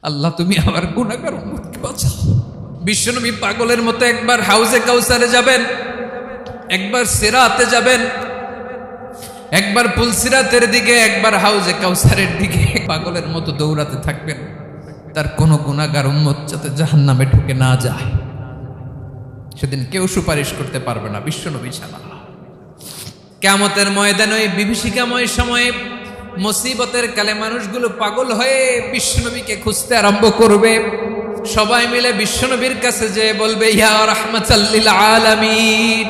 আল্লাহ তুমি আমার গুনাহগার উম্মতকে বাঁচাও। বিশ্বনবী পাগলের মতো একবার হাউজে কাউসারে যাবেন, একবার সিরাতে যাবেন, একবার পুলসিরাতের দিকে, একবার হাউজে কাউসারের দিকে পাগলের মতো দৌড়াতে থাকবেন। তার কোনো গুনাহগার উম্মত যাতে জাহান্নামে ঢুকে না যায়। সেদিন কেউ সুপারিশ করতে পারবে না বিশ্বনবী ছাড়া। কিয়ামতের ময়দানে ওই বিভীষিকাময় সময়ে মুসিবতের কালে মানুষগুলো পাগল হয়ে বিশ্বনবীকে খুঁজতে আরম্ভ করবে। সবাই মিলে বিশ্বনবীর কাছে যেয়ে বলবে, ইয়া রাহমাতাল লিল আলামিন,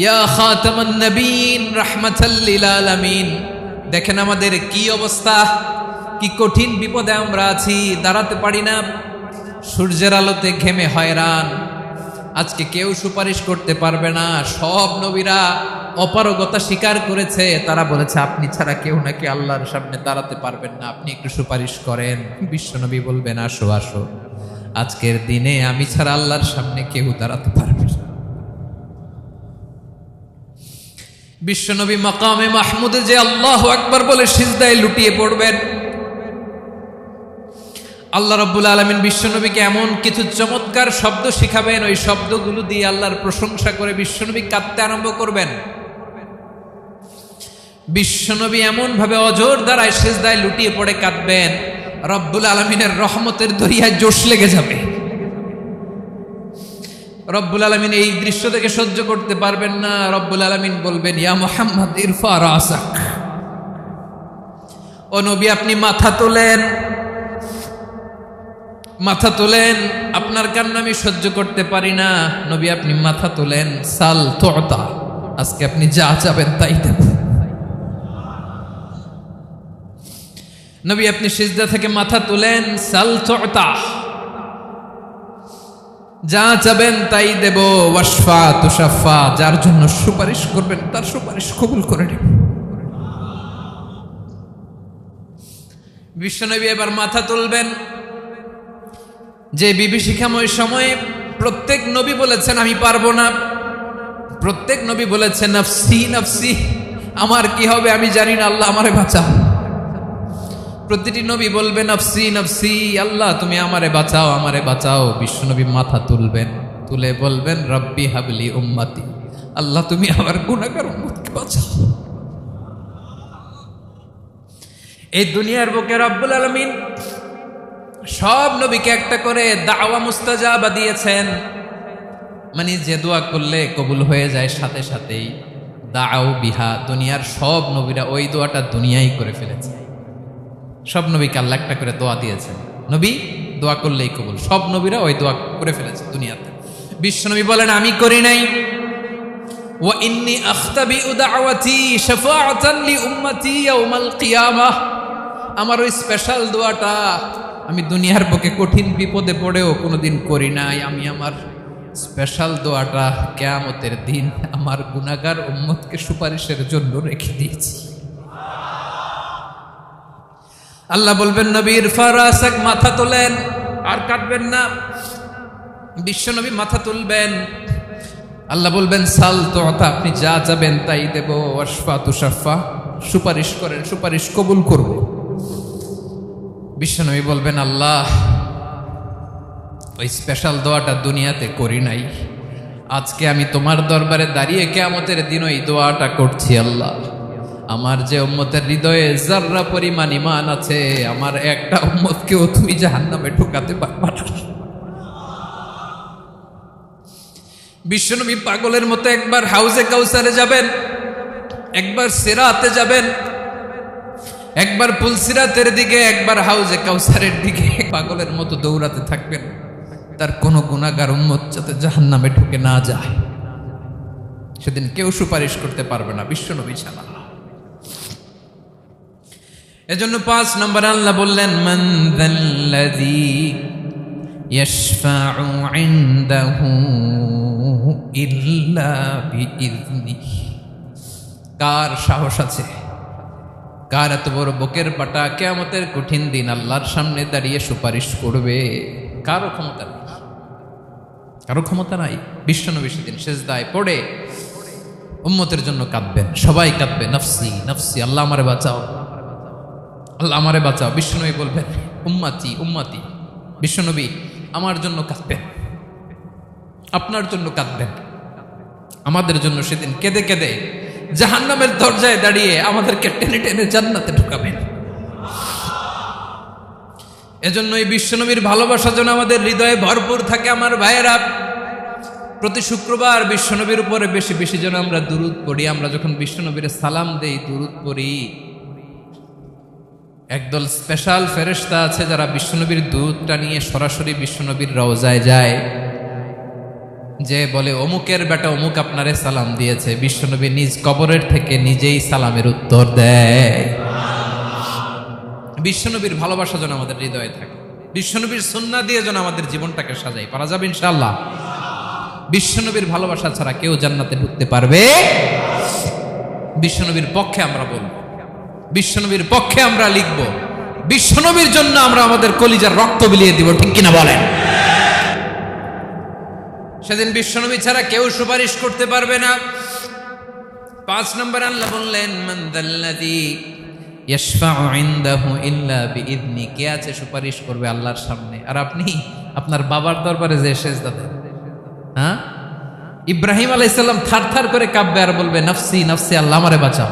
ইয়া খাতামান নবীন, রাহমাতাল লিল আলামিন। দেখেন আমাদের কি অবস্থা, কি কঠিন বিপদে আমরা আছি, দাঁড়াতে পারি না, সূর্যের আলোতে ঘেমে হয়রান। আজকে কেউ সুপারিশ করতে পারবে না। সব নবীরা অপারগতা স্বীকার করেছে, তারা বলেছে আপনি ছাড়া কেউ নাকি আল্লাহর সামনে দাঁড়াতে পারবেন না, আপনি একটু সুপারিশ করেন। বিশ্বনবী বলবেন, আসো আসো, আজকের দিনে আমি ছাড়া আল্লাহর সামনে কেউ দাঁড়াতে পারবে না। বিশ্বনবী মাকামে মাহমুদে যে আল্লাহু আকবার বলে সিজদায় লুটিয়ে পড়বেন। আল্লাহ রাব্বুল আলামিন বিশ্বনবীকে এমন কিছু চমৎকার শব্দ শিখাবেন, ওই শব্দগুলো দিয়ে আল্লাহর প্রশংসা করে বিশ্বনবী কাঁদতে আরম্ভ করবেন। বিশ্বনবী এমন ভাবে অজর দ্বারায় সিজদায় লুটিয়ে পড়ে কাঁদবেন, রব্বুল আলামিনের রহমতের দরিয়ায় জোশ লেগে যাবে। রব্বুল আলামিন এই দৃশ্য থেকে সহ্য করতে পারবেন না। রব্বুল আলামিন বলবেন, ইয়া মুহাম্মদ ইরফা রাসাক, ও নবী আপনি মাথা তোলেন, মাথা তোলেন, আপনার কান্না আমি সহ্য করতে পারি না। নবী আপনি মাথা তোলেন, সাল তুতা, আজকে আপনি যা চাবেন তাই দেব। নবী আপনি সিজদা থেকে মাথা তুলেন, সাল তুতা, যা চাবেন তাই দেব। ওয়াশফা তুশাফা, যার জন্য সুপারিশ করবেন তার সুপারিশ কবুল করে নেব। বিশ্বনবী এবার মাথা তুলবেন। যে বিভীষিকাময় সময়ে প্রত্যেক নবী বলেছেন আমি পারবো না, প্রত্যেক নবী বলেছেন নফসি নফসি, আমার কি হবে আমি জানি না, আল্লাহ আমারে বাঁচাও। প্রতিটি নবী বলবেন নফসি নফসি, আল্লাহ তুমি আমারে বাঁচাও, আমারে বাঁচাও। বিশ্বনবী মাথা তুলবেন, তুলে বলবেন রব্বি হাবলি উম্মতি, আল্লাহ তুমি আমার গুনাহগার উম্মতকে বাঁচাও। এই দুনিয়ার বুকে রব্বুল আলামিন সব নবীকে একটা করে দাওয়া মুস্তাজাবা দিয়েছেন, মানে যে দোয়া করলে কবুল হয়ে যায় সাথে সাথেই। দাও বিহা, দুনিয়ার সব নবীরা ওই দোয়াটা দুনিয়ায় করে ফেলেছে। সব নবীকে আল্লাহ একটা করে দোয়া দিয়েছেন, নবী দোয়া করলেই কবুল। সব নবীরা ওই দোয়া করে ফেলেছে দুনিয়াতে। বিশ্বনবী বলেন আমি করি নাই। ওয়া ইন্নী আখতাবিউ দাওয়াতি শাফাআতান লি উম্মতি ইয়াউমাল কিয়ামাহ, আমার ওই স্পেশাল দোয়াটা আমি দুনিয়ার বুকে কঠিন বিপদে পড়েও কোনোদিন করি নাই। আমি আমার স্পেশাল দোয়াটা কিয়ামতের দিন আমার গুনাহগার উম্মতকে সুপারিশের জন্য রেখে দিয়েছি। আল্লাহ বলবেন নবী ইরফা রাসাক, মাথা তোলেন, আর কাটবেন না। বিশ্বনবী মাথা তুলবেন, আল্লাহ বলবেন সাল তুতা, আপনি যা চাবেন তাই দেব। ওয়াশফা তুশাফা, সুপারিশ করেন, সুপারিশ কবুল করব। বিশ্বনবী বলবেন আল্লাহ ওই স্পেশাল দোয়াটা দুনিয়াতে করি নাই, আজকে আমি তোমার দরবারে দাঁড়িয়ে কিয়ামতের দিন ওই দোয়াটা করছি। আল্লাহ আমার যে উম্মতের হৃদয়ে যাররা পরিমাণ ঈমান আছে, আমার একটা উম্মতকেও তুমি জাহান্নামে ঢোকাতে পারবা না। বিশ্বনবী পাগলের মতো একবার হাউজে কাউসারে যাবেন, একবার সিরাতে যাবেন, একবার পুলসিরাতের দিকে, একবার হাউজে কাউসারের দিকে পাগলের মতো দৌড়াতে থাকবেন। তার কোনো গুনাহগার উম্মত যাতে জাহান্নামে ঢুকে না যায়। সেদিন কেউ সুপারিশ করতে পারবে না বিশ্বনবী ছাড়া। এজন্য 5 নম্বরে আল্লাহ বললেন মান যাল্লাযী ইয়াশফাউ ইনদাহু ইল্লা বিইযনিহি, কার সাহস আছে, কার এত বড় বুকের পাটা কিয়ামতের কঠিন দিন আল্লাহর সামনে দাঁড়িয়ে সুপারিশ করবে? কারো ক্ষমতা নেই, কারো ক্ষমতা নাই। বিশ্বনবী সেদিন সিজদায় পড়ে উম্মতের জন্য কাঁদবেন, সবাই কাঁদবে নফসি নফসি, আল্লাহ আমারে বাঁচাও, আল্লাহ আমারে বাঁচাও। বিশ্বনবী বলবেন উম্মতি উম্মতি। বিশ্বনবী আমার জন্য কাঁদবেন, আপনার জন্য কাঁদবেন, আমাদের জন্য সেদিন কেঁদে কেঁদে জাহান্নামের দরজায় দাঁড়িয়ে আমাদেরকে টেনে টেনে জান্নাতে ঢুকাবেন। এজন্যই বিশ্বনবীর ভালোবাসা যেন আমাদের হৃদয়ে ভরপুর থাকে। আমার ভাইয়েরা, প্রতি শুক্রবার বিশ্বনবীর উপরে বেশি বেশি যেন আমরা দুরূদ পড়ি। আমরা যখন বিশ্বনবীর সালাম দেই, দুরূদ পড়ি, একদল স্পেশাল ফেরেশতা আছে যারা বিশ্বনবীর দুরূদটা নিয়ে সরাসরি বিশ্বনবীর রওজায় যায়, যে বলে অমুকের বেটা অমুক আপনারে সালাম দিয়েছে। বিশ্বনবী নিজ কবরের থেকে নিজেই সালামের উত্তর দেয়। বিশ্বনবীর ভালোবাসা যেন আমাদের হৃদয়ে থাকে, বিশ্বনবীর সুন্নাহ দিয়ে যেন আমাদের জীবনটাকে সাজাই। পারা যাবে ইনশাআল্লাহ। বিশ্বনবীর ভালোবাসা ছাড়া কেউ জান্নাতে ঢুকতে পারবে। বিশ্বনবীর পক্ষে আমরা বলবো, বিশ্বনবীর পক্ষে আমরা লিখব, বিশ্বনবীর জন্য আমরা আমাদের কলিজার রক্ত বিলিয়ে দিব। ঠিক কিনা বলেন? সেদিন বিশ্বনবী ছাড়া কেউ সুপারিশ করতে পারবে না। 5 নম্বর আল্লাহ বললেন, মান যাল্লাযী ইয়াশফাউ ইনদাহু ইল্লা বিইذনি। কে আছে সুপারিশ করবে আল্লাহর সামনে? আর আপনি আপনার বাবার দরবারে যে সেজদা দেন, হ্যাঁ? ইব্রাহিম আলাইহিস সালাম থারথার করে কাঁপবে আর বলবে নাফসি নাফসি, আল্লাহ আমারে বাঁচাও।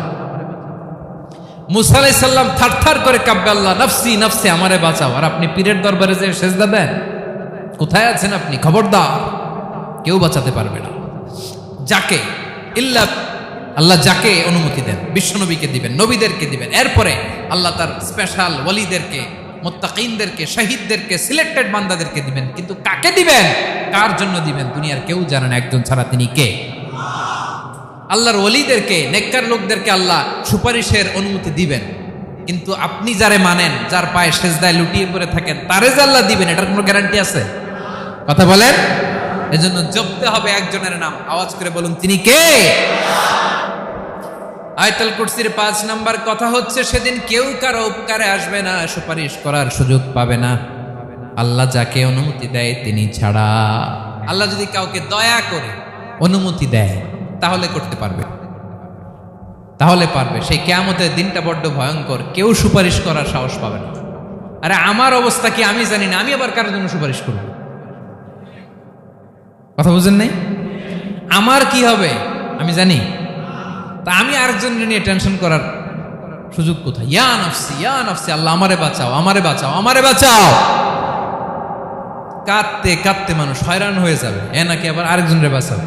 মুসা আলাইহিস সালাম থারথার করে কাঁপবে, আল্লাহ নাফসি নাফসি, আমারে বাঁচাও। আর আপনি পীরের দরবারে যে সেজদা দেন, কোথায় আছেন আপনি? খবরদার, কেউ বাঁচাতে পারবে না। যাকে ইল্লা আল্লাহ যাকে অনুমতি দেন, বিশ্বনবীকে দিবেন, নবীদেরকে দিবেন। এরপরে আল্লাহ তার স্পেশাল ওয়ালিদেরকে, মুত্তাকিনদেরকে, শহীদদেরকে, সিলেক্টেড বান্দাদেরকে দিবেন। কিন্তু কাকে দিবেন, কার জন্য দিবেন, দুনিয়ার কেউ জানে না। একজন ছাড়া, তিনি কে? আল্লাহর ওয়ালিদেরকে, নেককার লোকদেরকে আল্লাহ সুপারিশের অনুমতি দিবেন। কিন্তু আপনি যারে মানেন, যার পায়ে সেজদায় লুটিয়ে পড়ে থাকেন, তারে যে আল্লাহ দিবেন, এটার কোনো গ্যারান্টি আছে? কথা বলেন। এজন্য জপতে হবে একজনের নাম। আওয়াজ করে বলুন, তিনি কে? আয়াতুল কুরসির 5 নাম্বার কথা হচ্ছে, সেদিন কেউ কারো উপকারে আসবে না, সুপারিশ করার সুযোগ পাবে না, আল্লাহ যাকে অনুমতি দেয় তিনি ছাড়া। আল্লাহ যদি কাউকে দয়া করে অনুমতি দেয় তাহলে করতে পারবে, তাহলে পারবে। সেই কিয়ামতের দিনটা বড্ড ভয়ঙ্কর, কেউ সুপারিশ করার সাহস পাবে না। আরে আমার অবস্থা কি আমি জানি না, আমি আবার কারোর জন্য সুপারিশ করব? কথা বুঝেন নাই? আমার কি হবে আমি জানি, তা আমি আরেকজনের নিয়ে টেনশন করার সুযোগ কোথায়? ইয়া নাফসি ইয়া নাফসি, আল্লাহ আমারে বাঁচাও, আমারে বাঁচাও, আমারে বাঁচাও। কাঁদতে কাঁদতে মানুষ হয়রান হয়ে যাবে, এ নাকি আবার আরেকজনের বাঁচাও।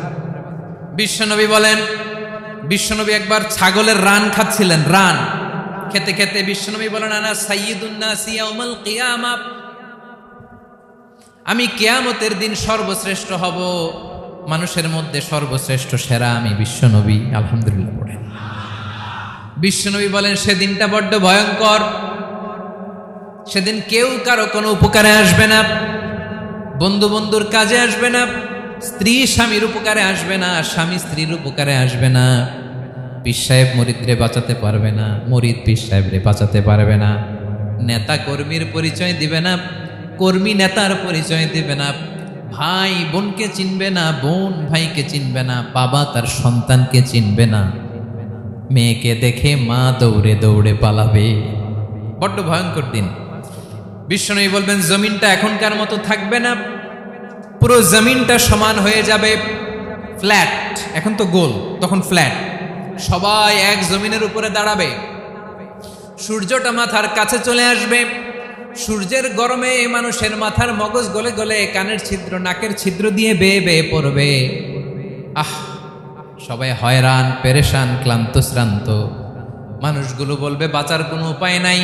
বিশ্বনবী বলেন, বিশ্বনবী একবার ছাগলের রান খাচ্ছিলেন। রান খেতে খেতে বিশ্বনবী বলেন, আনা সাইয়্যিদুন নাসি ইয়াউমাল কিয়ামা, আমি কিয়ামতের দিন সর্বশ্রেষ্ঠ হব, মানুষের মধ্যে সর্বশ্রেষ্ঠ সেরা আমি বিশ্বনবী। আলহামদুলিল্লাহ পড়েন। বিশ্বনবী বলেন, সেদিনটা বড্ড ভয়ঙ্কর। সেদিন কেউ কারো কোনো উপকারে আসবে না, বন্ধু বন্ধুর কাজে আসবে না, স্ত্রী স্বামীর উপকারে আসবে না, স্বামী স্ত্রীর উপকারে আসবে না, পীর সাহেব মুরিদরে বাঁচাতে পারবে না, মুরিদ পীর সাহেবরে বাঁচাতে পারবে না, নেতা কর্মীর পরিচয় দিবে না, কর্মী নেতার পরিচয় দিবে না, ভাই বোনকে চিনবে না, বোন ভাইকে চিনবে না, বাবা তার সন্তানকে চিনবে না, মেয়েকে দেখে মা দৌড়ে দৌড়ে পালাবে। বড্ড ভয়ঙ্কর দিন। বিশ্বনবী বলবেন, জমিনটা এখনকার মতো থাকবে না, পুরো জমিনটা সমান হয়ে যাবে, ফ্ল্যাট। এখন তো গোল, তখন ফ্ল্যাট। সবাই এক জমিনের উপরে দাঁড়াবে, সূর্যটা মাথার কাছে চলে আসবে, সূর্যের গরমে মানুষের মাথার মগজ গলে গলে কানের ছিদ্র, নাকের ছিদ্র দিয়ে বেয়ে বেয়ে পড়বে। সবাই হয়রান, পেরেশান, ক্লান্ত শ্রান্ত। মানুষগুলো বলবে বাঁচার কোনো উপায় নাই।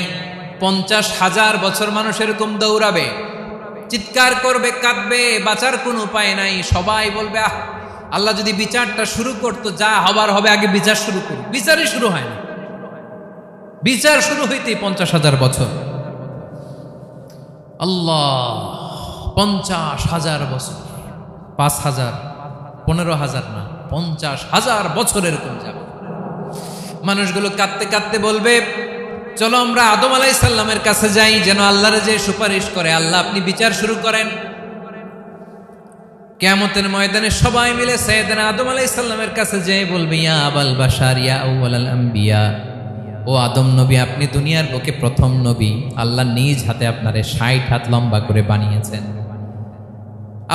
50,000 বছর মানুষ এরকম দৌড়াবে, চিৎকার করবে, কাঁদবে, বাঁচার কোনো উপায় নাই। সবাই বলবে, আল্লাহ যদি বিচারটা শুরু করতো, যা হবার হবে, আগে বিচার শুরু করুন। বিচারই শুরু হয় না, বিচার শুরু হইতেই 50,000 বছর। আল্লাহ, 50,000 বছর, 5,000, 15,000 না, 50,000 বছর এরকম যাবে। মানুষগুলো কাঁদতে কাঁদতে বলবে, চলো আমরা আদম আলাইহিস সালামের কাছে যাই, যেন আল্লাহর যে সুপারিশ করে, আল্লাহ আপনি বিচার শুরু করেন। কিয়ামতের ময়দানে সবাই মিলে সাইয়েদনা আদম আলাইহিস সালামের কাছে যেয়ে বলবে, ইয়া আবাল বাশার ইয়া আউয়ালাল আম্বিয়া, ও ও আদম নবী, আপনি দুনিয়ার বুকে প্রথম নবী। আল্লাহ নিজ হাতে আপনারে 60 হাত লম্বা করে বানিয়েছেন।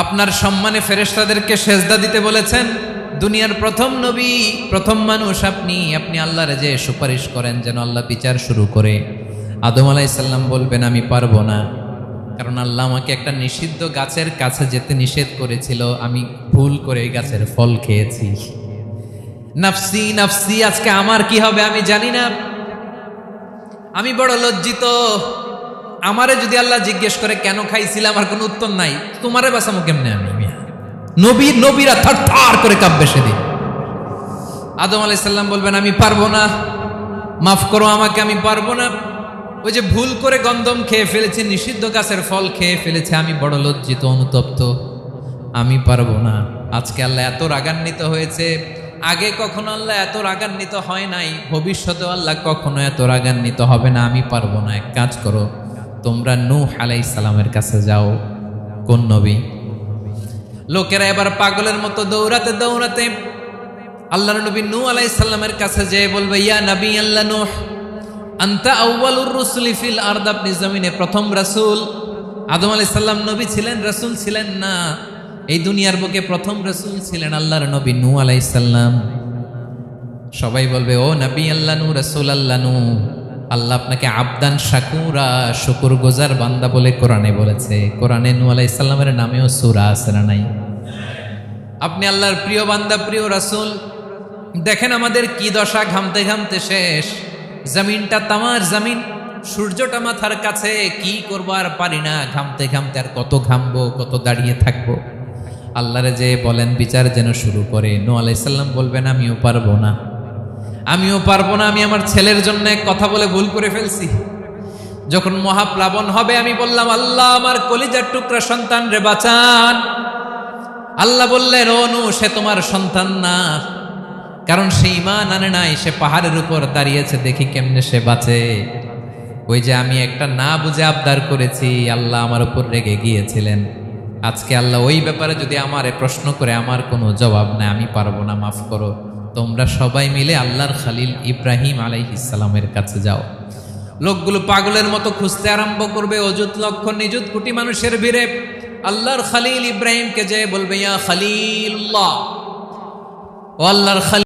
আপনার সম্মানে ফেরেশতাদেরকে সেজদা দিতে বলেছেন। দুনিয়ার প্রথম নবী, প্রথম মানুষ আপনি। আপনি আল্লাহর যে সুপারিশ করেন যেন আল্লাহ বিচার শুরু করে। আদম আলাইহিস সালাম বলবেন আমি পারবো না, কারণ আল্লাহ আমাকে একটা নিষিদ্ধ গাছের কাছে যেতে নিষেধ করেছিল, আমি ভুল করে এই গাছের ফল খেয়েছি। নাফসি নাফসি, আজকে আমার কি হবে আমি জানি না, আমি বড় লজ্জিত। আমারে যদি আল্লাহ জিজ্ঞেস করে কেন খাইছিলাম, আমার কোনো উত্তর নাই। তোমারে বাঁচামো কেমনে আমি? নবীরা থার থার করে কাঁপবে সেদিন। আদম আলাইহিস সালাম বলবেন আমি পারবো না, মাফ করো আমাকে, আমি পারবো না। ওই যে ভুল করে গন্ধম খেয়ে ফেলেছি, নিষিদ্ধ গাছের ফল খেয়ে ফেলেছে, আমি বড় লজ্জিত, অনুতপ্ত, আমি পারবো না। আজকে আল্লাহ এত রাগান্বিত হয়েছে, আগে কখনো আল্লাহ এত রাগান্বিত হয় নাই, ভবিষ্যতেও আল্লাহ কখনো এত রাগান্বিত হবে না। আমি পারবো না। এক কাজ করো, তোমরা নূহ আলাইহিস সালামের কাছে যাও। কোন নবী? লোকেরা এবার পাগলের মতো দৌড়াতে দৌড়াতে আল্লাহর নবী নূহ আলাইহিস সালামের কাছে যেয়ে বলবে ইয়া নবী আল্লাহ নূহ, আনতা আউয়ালুর রুসুলি ফিল আরদ, আপনি জমিনে প্রথম রাসূল। আদম আলাইহিস সালাম নবী ছিলেন, রাসূল ছিলেন না। এই দুনিয়ার বুকে প্রথম রাসূল ছিলেন আল্লাহর নবী নূহ আলাইহিস সালাম। সবাই বলবে ও নবী আল্লাহ নূহ, রাসূল আল্লাহ নূহ, আল্লাহ আপনাকে আবদান শাকুরা, শুকরগুজার বান্দা বলে কোরআনে বলেছে। কোরআনে নূহ আলাইহিস সালামের নামেও সূরা আছে না নাই? আপনি আল্লাহর প্রিয় বান্দা, প্রিয় রাসূল। দেখেন আমাদের কি দশা, ঘামতে ঘামতে শেষ। জমিনটা তামার জমিন, সূর্যটা মাথার কাছে, কি করবো আর পারি না, ঘামতে ঘামতে আর কত ঘামবো, কত দাঁড়িয়ে থাকবো। আল্লাহরে যে বলেন বিচার যেন শুরু করে। নূহ আলাইহিস সালাম বলবেন আমিও পারবো না, আমিও পারবো না। আমি আমার ছেলের জন্য এক কথা বলে ভুল করে ফেলছি। যখন মহাপ্লাবন হবে আমি বললাম আল্লাহ আমার কলিজার টুকরা সন্তান রে বাঁচান। আল্লাহ বললেন ও নূহ, সে তোমার সন্তান না, কারণ সে ঈমান আনে নাই, সে পাহাড়ের উপর দাঁড়িয়েছে, দেখি কেমনে সে বাঁচে। ওই যে আমি একটা না বুঝে আবদার করেছি, আল্লাহ আমার উপর রেগে গিয়েছিলেন। আজকে আল্লাহ ওই ব্যাপারে যদি আমারে প্রশ্ন করে, আমার কোনো জবাব নাই, আমি পারবো না, মাফ করো। তোমরা সবাই মিলে আল্লাহর খালিল ইব্রাহিম আলাইহিস সালামের কাছে যাও। লোকগুলো পাগলের মতো খুঁজতে আরম্ভ করবে, অযুত লক্ষ নিযুত কোটি মানুষের ভিড়ে আল্লাহর খালিল ইব্রাহিমকে যে বলবে ইয়া খালিলুল্লাহ, ও আল্লাহর খালিল।